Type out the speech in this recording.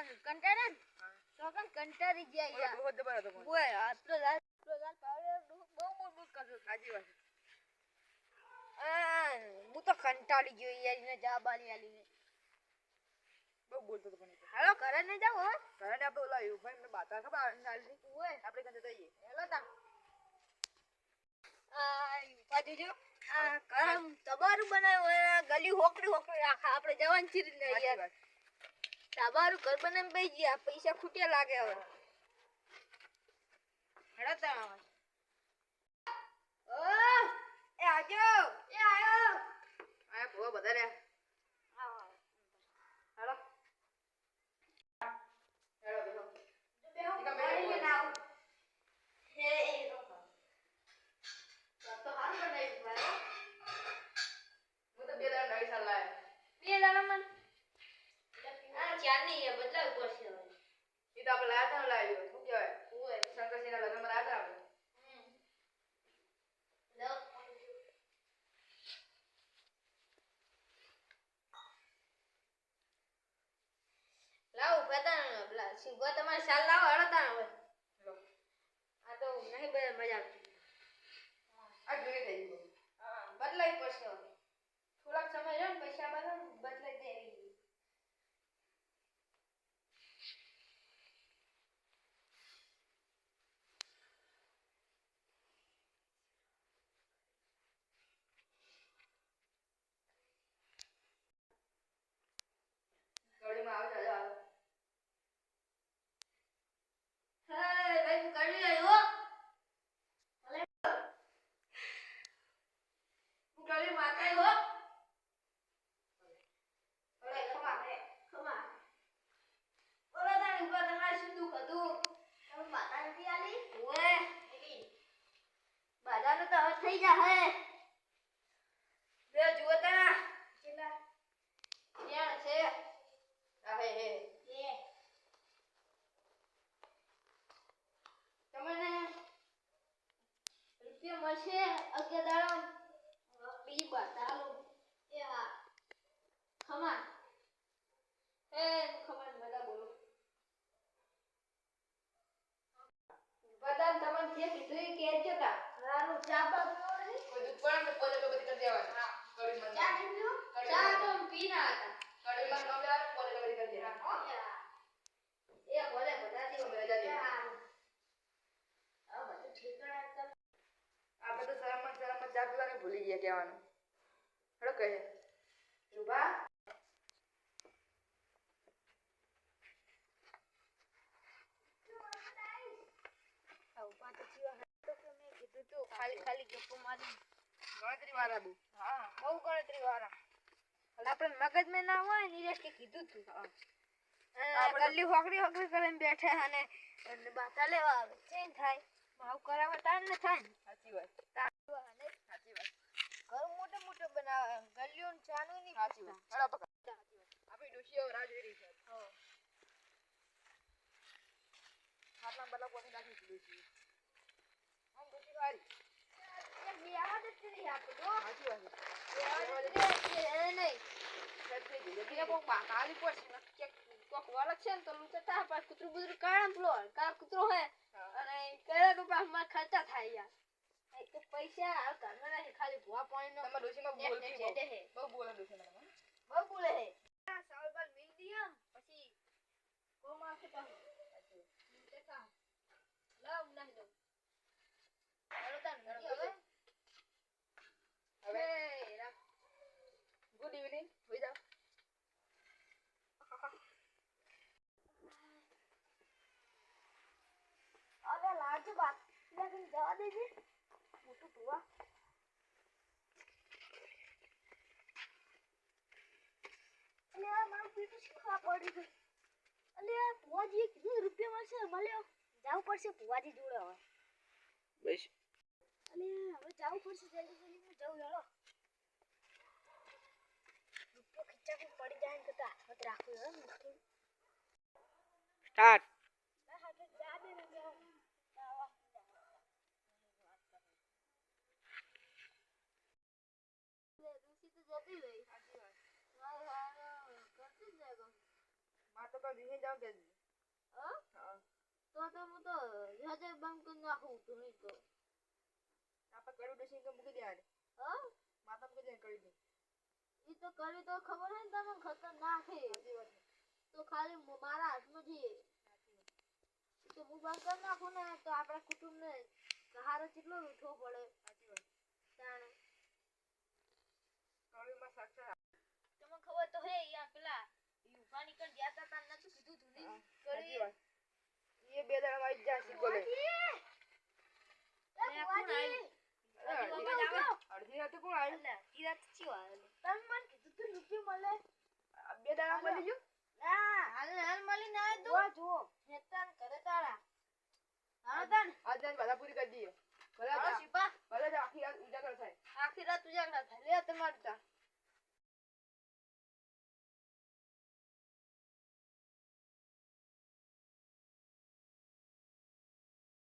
કંટાળે ને તો કંટાળી જાય યાર બહુ દબાયો તો પણ ઓય આટલો લાલ પાવડે બહુ બોલ કરતો સાચી વાત હું તો કંટાળી ગયો યાર એને જાબાની આલીને બહુ બોલતો તો પણ હાલો ઘરે ન જાવ હો ઘરે આપણે ઓલા ભાઈ મને બાતા ખબર નાલની ઓય આપણે કંઈ જઈએ હેલો તા પાછું જો આ કામ તમારું બનાવ્યું ગલી હોકડી રાખા આપણે જવાન ચીરી ને યાર તમારું ઘર બનાવીને બેસી ગયા પૈસા ખૂટ્યા લાગે હવે હડતા ઓ એ આજો એ આયો આ બહુ બધા રે હાલો હેલો બેહો ગાડી લઈને આવ હે તો હાલ બનાવી ભાઈ હું તો બે દાડા નવી સાલ લાય બે દાડા મન આ ચારની એ બદલાવ પડશે હવે એ તો આપણે લાયા હતા લાવ્યો શું કહેવાય ઓય શંકરસિંહના લગ્નમાં લાયા હતા આપણે લાવ પતા પેલા સિંગો તમારે સાલ લાવો હળતા હવે આ તો નહીં બે મજા આવતી આ જોઈ થઈ ગયું હા બદલાઈ પડશે હવે થોડાક સમય રહ્યો ને પૈસા બદલાઈ દેવી ગળીમાં આવે ચાલો આવે હે ભાઈ તું કાઢી આવ્યો ભલે હું કાઢી માતા આવ્યો ઓલે ખમા ઓલા તારી ઉપર તમારે શું દુખ હતું તમે માતા નથી આલી ઓએ બાદાનો તો હવે થઈ જા હે બે જુઓ તા કેટલા ન્યાણ છે આ હે હે એ તમને રૂપિયા મળશે 11 દાડો બીજી બાર ચાલો એ હા ખમા એ ખમા બધા બોલો બદાન તમને જે કીધું એ કહેજો તા હારું ચા બા પીવો નહીં કોઈ દુઃખ પડે ને પોતે બધી કરી દેવાની હા ગળીમાં ચા પીવો ચા તો પીના હતા ગળીમાં ન આવે પોતે બધી કરી દેવાની હો એ ભલે બધા દિવસ બધા દિવસ. આ બધું ઠીકણા કર આપણે તો શરમમાં ચા પીવાને ભૂલી ગયા કહેવાનું હેડો કહે શુભા ખાલી ગપ્પો મારી ગણતરી વાળા બહુ હા બહુ ગણતરી વાળા આપણે મગજમાં ના હોય ને એ કે કીધું તું ગલ્લી હોકડી કરીને બેઠા અને બાતા લેવા આવે ચેન્જ થાય માવ કરાવવા તાર ને થાય ને સાચી વાત સાચી વાત ઘર મોટો બનાવે ગલ્લીઓ ને ચાનું ની સાચી વાત હેડો પકડ આપણી ડોશીઓ રાહ જોઈ રહી છે હાથમાં બલા પોતે નાખી દીધું છે આમ ડોશી વાળી બેવા દે તેરી આપડો સાચી વાત એ નહીં છે જલ્દી કોક કાલી પડશે કોક વળક છે ને તો લૂટ તા પાસ કૂતરું બુતરું કાળા પ્લો કા કૂતરો હે અને કયા તો પાસ માં ખર્ચા થાય યાર એક તો પૈસા આ ઘરમાં નહીં ખાલી ભૂવા પાણી નો તમારા ડોશીમાં બોલતી બહુ બોલે ડોશી મને બહુ બોલે હે સાવલ બાલ મિલ દિયા પછી કો માં કે પાસ તે કા લાવ નહીં દો હાલો તા હવે ગુડ ઇવનિંગ હોઈ જાઓ અરે લાજુ બાત લેકિન જવા દેજે મોટું ભૂવા અલે આ મારું પીઠું શીખવા પડી ગયું અલે આ ભુવાજી કીધું રૂપિયા મળશે મળ્યો જાવું પડશે ભુવાજી જોડે હવે બસ અલે હવે જાવું પડશે જલ્દી હું જાઉં હેલો રૂપિયો ખીચામાં પડી જાય ને કતા હાથ રાખું હે મુશ્કેલ સ્ટાર્ટ જા દે ને જતી રહી સાચી વાત કરતી જ જાય માં તો કાલ વિહે જાવ કે હા હા તો હું તો હજે બંધ કરી નાખું ધૂણી તો આપણે કરું ડેસિંગ તો મૂકી દેવાની હા માતા મૂકી દે કરી દે ઈ તો કરી તો ખબર હે ને તમને ખતરનાક હે સાચી વાત તો ખાલી મારા હાથમાં છે તો હું બંધ કરી નાખું ને તો આપણા કુટુંબને સહારો કેટલો મીઠો પડે સાચી વાત તાણે કળીમાં સાક્ષર તમને ખબર તો હે યાર પેલા યુવાની કર ગયા તા તાન નતું કીધું ધૂની સાચી વાત એ બે દાડા માં જ જાસી બોલે અડધી રાતે કોણ આવ્યું તમે મને કીધું તું રૂપિયો મળે બે દાડા મળી ગયું ના હાલ મળી ના તું જો નેતાન કરે તારા હાલો તાન આજ જાન બધા પૂરી કરી દઈએ ભલે હાલો શિપા ભલે આખી રાત ઉજાગર થાય આખી રાત ઉજાગરા થાય લે તમાર તા